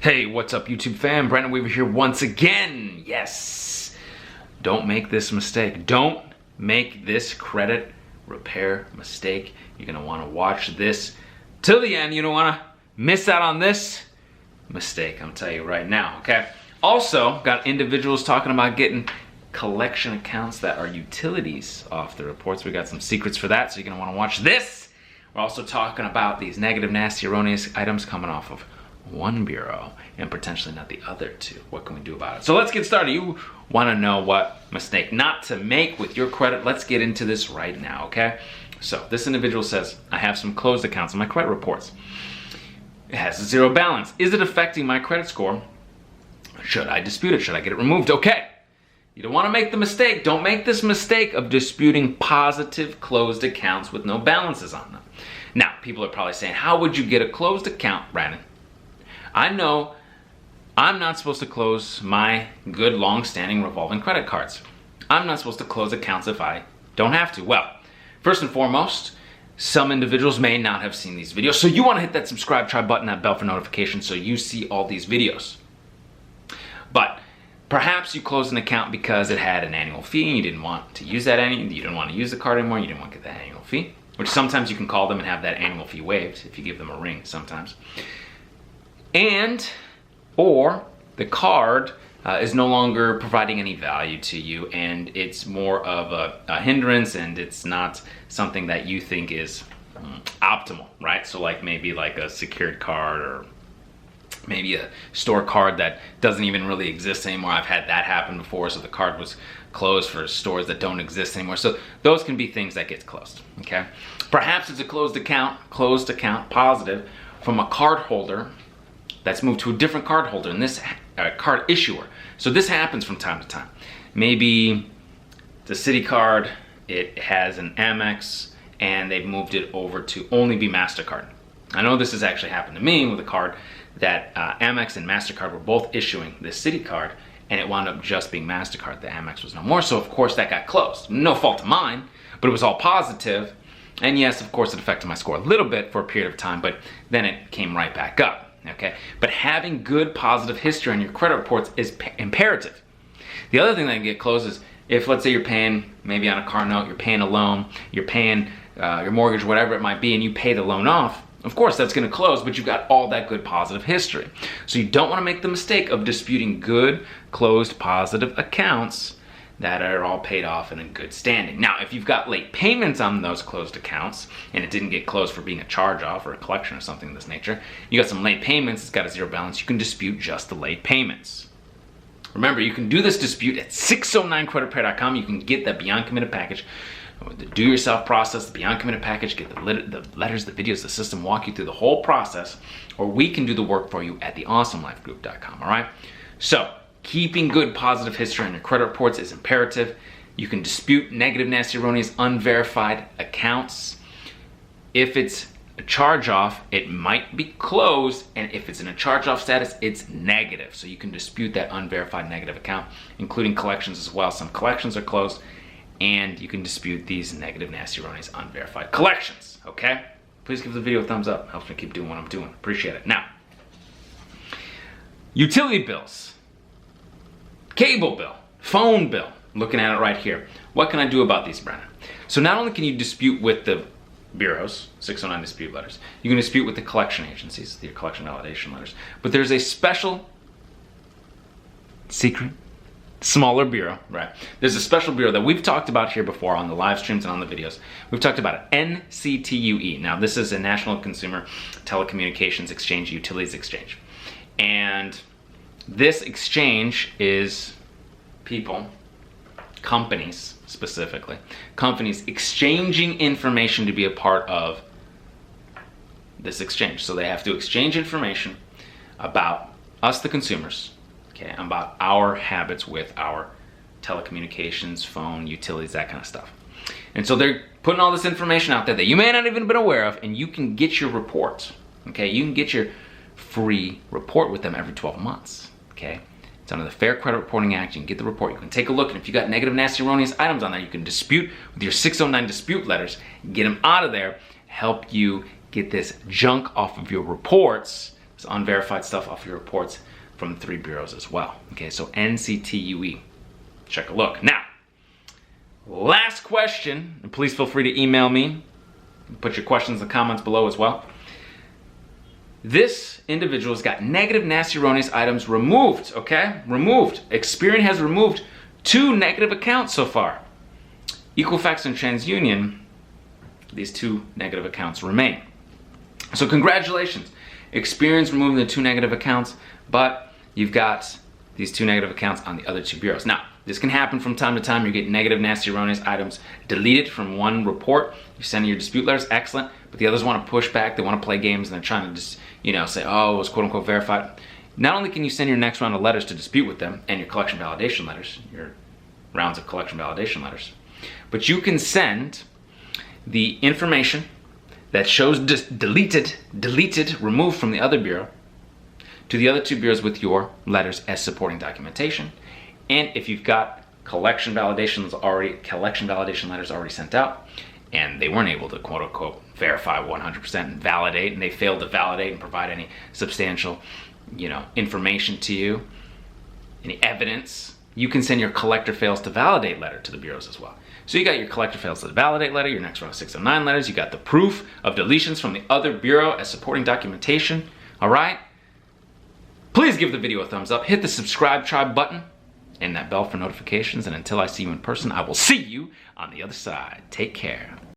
Hey, what's up YouTube fam? Brandon Weaver here once again. Yes, don't make this mistake. Don't make this credit repair mistake. You're gonna wanna watch this till the end. You don't wanna miss out on this mistake, I'm telling you right now, okay? Also, got individuals talking about getting collection accounts that are utilities off the reports. We got some secrets for that, so you're gonna wanna watch this. We're also talking about these negative, nasty, erroneous items coming off of one bureau and potentially not the other two. What can we do about it? So let's get started. You want to know what mistake not to make with your credit. Let's get into this right now, okay? So this individual says, I have some closed accounts on my credit reports. It has a zero balance. Is it affecting my credit score? Should I dispute it? Should I get it removed? Okay. You don't want to make the mistake. Don't make this mistake of disputing positive closed accounts with no balances on them. Now, people are probably saying, how would you get a closed account, Brandon? I know I'm not supposed to close my good long-standing revolving credit cards. I'm not supposed to close accounts if I don't have to. Well, first and foremost, some individuals may not have seen these videos, so you want to hit that subscribe, try button, that bell for notifications so you see all these videos. But perhaps you closed an account because it had an annual fee and you didn't want to use that you didn't want to use the card anymore, you didn't want to get that annual fee, which sometimes you can call them and have that annual fee waived if you give them a ring sometimes. Or the card is no longer providing any value to you and it's more of a hindrance and it's not something that you think is optimal, right? So like maybe like a secured card or maybe a store card that doesn't even really exist anymore. I've had that happen before, so the card was closed for stores that don't exist anymore. So those can be things that get closed, okay? Perhaps it's a closed account positive from a card holder that's moved to a different card holder and this card issuer. So this happens from time to time. Maybe the Citi card, it has an Amex and they've moved it over to only be MasterCard. I know this has actually happened to me with a card that Amex and MasterCard were both issuing this Citi card and it wound up just being MasterCard. The Amex was no more, so of course that got closed. No fault of mine, but it was all positive. And yes, of course it affected my score a little bit for a period of time, but then it came right back up. Okay, but having good positive history on your credit reports is imperative. The other thing that can get closed is if, let's say you're paying maybe on a car note, you're paying a loan, you're paying your mortgage, whatever it might be, and you pay the loan off, of course that's going to close, but you've got all that good positive history. So you don't want to make the mistake of disputing good, closed, positive accounts that are all paid off and in good standing. Now, if you've got late payments on those closed accounts and it didn't get closed for being a charge-off or a collection or something of this nature, you got some late payments, it's got a zero balance, you can dispute just the late payments. Remember, you can do this dispute at 609creditrepair.com. You can get the Beyond Committed package, the do-yourself process, the Beyond Committed package, get the letters, the videos, the system, walk you through the whole process, or we can do the work for you at theawesomelifegroup.com, all right? So, keeping good positive history on your credit reports is imperative. You can dispute negative, nasty, erroneous, unverified accounts. If it's a charge-off, it might be closed, and if it's in a charge-off status, it's negative. So you can dispute that unverified negative account, including collections as well. Some collections are closed, and you can dispute these negative, nasty, erroneous, unverified collections, okay? Please give the video a thumbs up. Helps me keep doing what I'm doing. Appreciate it. Now, utility bills. Cable bill, phone bill, looking at it right here. What can I do about these, Brandon? So not only can you dispute with the bureaus, 609 dispute letters, you can dispute with the collection agencies, the collection validation letters, but there's a special, secret, smaller bureau, right? There's a special bureau that we've talked about here before on the live streams and on the videos. We've talked about it, NCTUE. Now this is a National Consumer Telecommunications Exchange, Utilities Exchange. And this exchange is people, companies specifically, companies exchanging information to be a part of this exchange. So they have to exchange information about us, the consumers, okay, about our habits with our telecommunications, phone, utilities, that kind of stuff. And so they're putting all this information out there that you may not even been aware of, and you can get your reports, okay? You can get your free report with them every 12 months. Okay, it's under the Fair Credit Reporting Act. You can get the report, you can take a look, and if you got negative, nasty, erroneous items on there, you can dispute with your 609 dispute letters, get them out of there, help you get this junk off of your reports unverified stuff off your reports from the 3 bureaus as well. Okay, so NCTUE. Check a look. Now, last question, and please feel free to email me. Put your questions in the comments below as well. This individual's got negative, nasty, erroneous items removed, okay? Removed. Experian has removed 2 negative accounts so far. Equifax and TransUnion, these 2 negative accounts remain. So congratulations. Experian's removing the 2 negative accounts, but you've got these 2 negative accounts on the other 2 bureaus. Now, this can happen from time to time. You get negative, nasty, erroneous items deleted from one report. You send your dispute letters, excellent, but the others want to push back. They want to play games, and they're trying to just, say, oh, it was quote unquote verified. Not only can you send your next round of letters to dispute with them and your collection validation letters, your rounds of collection validation letters, but you can send the information that shows deleted, removed from the other bureau to the other 2 bureaus with your letters as supporting documentation. And if you've got collection validation letters already sent out, and they weren't able to quote unquote verify 100% and validate, and they failed to validate and provide any substantial, information to you, any evidence, you can send your collector fails to validate letter to the bureaus as well. So you got your collector fails to validate letter, your next round of 609 letters, you got the proof of deletions from the other bureau as supporting documentation, all right? Please give the video a thumbs up, hit the subscribe tribe button, and that bell for notifications, and until I see you in person, I will see you on the other side. Take care.